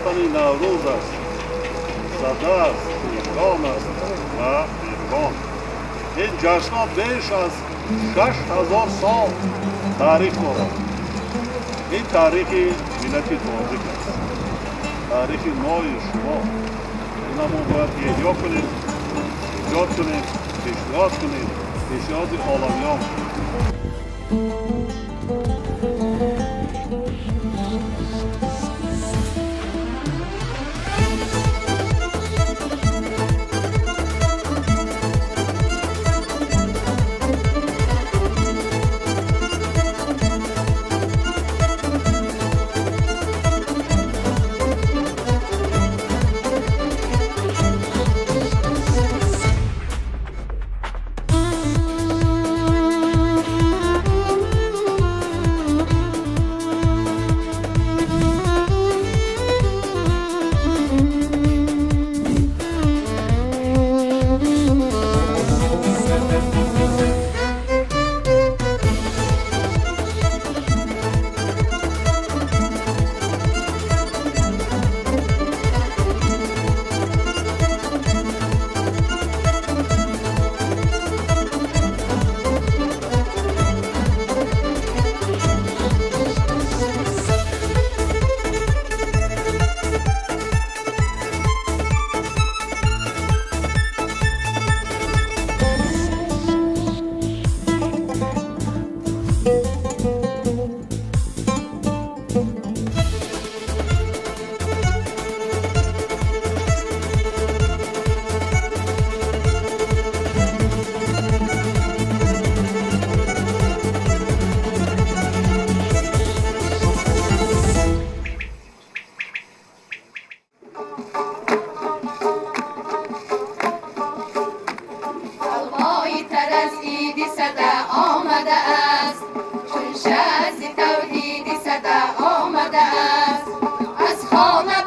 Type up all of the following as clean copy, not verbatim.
وطن نوروز است، زده است، ایران است و ایران. این جشن‌ها بیش از 6000 سال تاریخ دارد. این تاریخ ملت تاجیک است، تاریخ نو شما. اینا ما باید احیا کنیم، ایجاد کنیم، پیشنهاد کنیم، پیشنهاد عالمیان. ایدی صدا آمده است، چون شهر توحیدی صدا آمده است. از خانه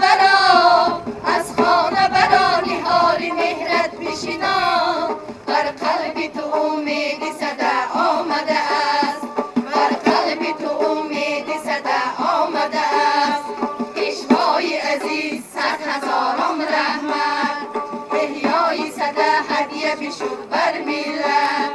برا نهار مهرت بشینان، بر قلب تو امید صدا آمده است، بر قلب تو امید صدا آمده است. پیشوای عزیز صد هزاران رحمت، احیای صدا هدیه بشد بر ملت.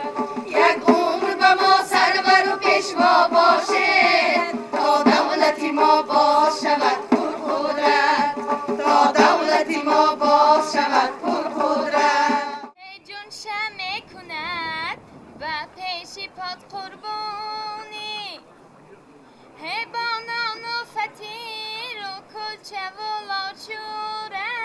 یک عمر به ما سرور و پیشوا باشه، تا دولتی ما باز شود پر قدرت، تا دولتی ما باز شود پر قدرت. جون شمع کند و پیش پاد قربانی، بانان و فطیر و کلچه و لاچوره،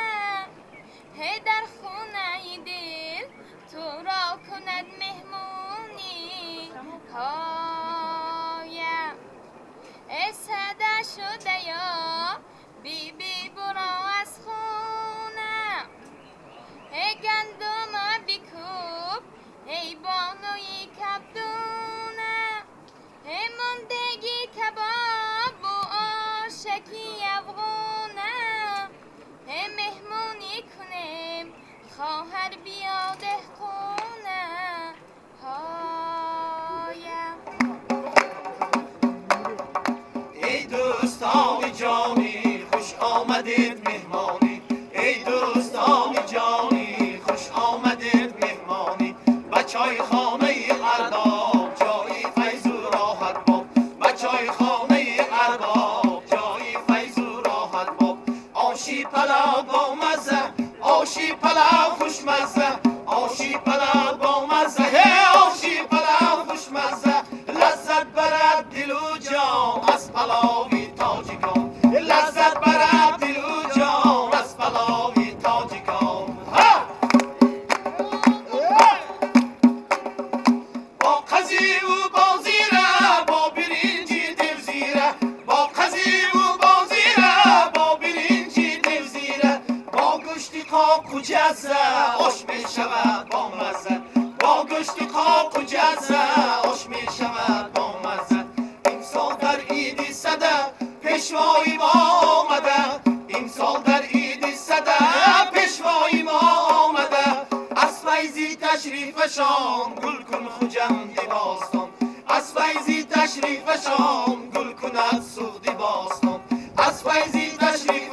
در خونه دل تو را کند مهمونی. هایم ای صدا شده یا بی بی برو از خونه، گندم بکوب ای بانوی کبدونه، ماندگی کباب و آشکی افغونه، مهمونی کنیم خواهر بیا دهقونه. هایم ای دوستان جانی خوش آمدید مهمانی، ای دوستان جانی خوش آمدید مهمانی. بچای خانه ارباب جای فیض و راحت باب، بچای خانه ارباب جای فیض و راحت باب. آشی پلاو با مزه، آشی پلاو خوشمزه، آشی پلاو با مزه، آشی پلاو خوشمزه. لذت برد دل و جان از پلاوی تاجیکان، لذت برد دل و جان از پلاوی تاجیکان. با قضی و با زیره، با برنجی دل زیره، با قضی و با زیره، با برنجی دل زیره. با گوشت قاق و جزه آش می شود با مزه، با گوشت قاق و جزه آش می شود با مزه. امسال در ایدی صدا پیشوای ما آمده، امسال در ایدی صدا پیشوای ما آمده. از فیضی تشریفشان گل کن خوجند باستان، از فیضی تشریفشان گل کند سوغد باستان، از فیضی تشریف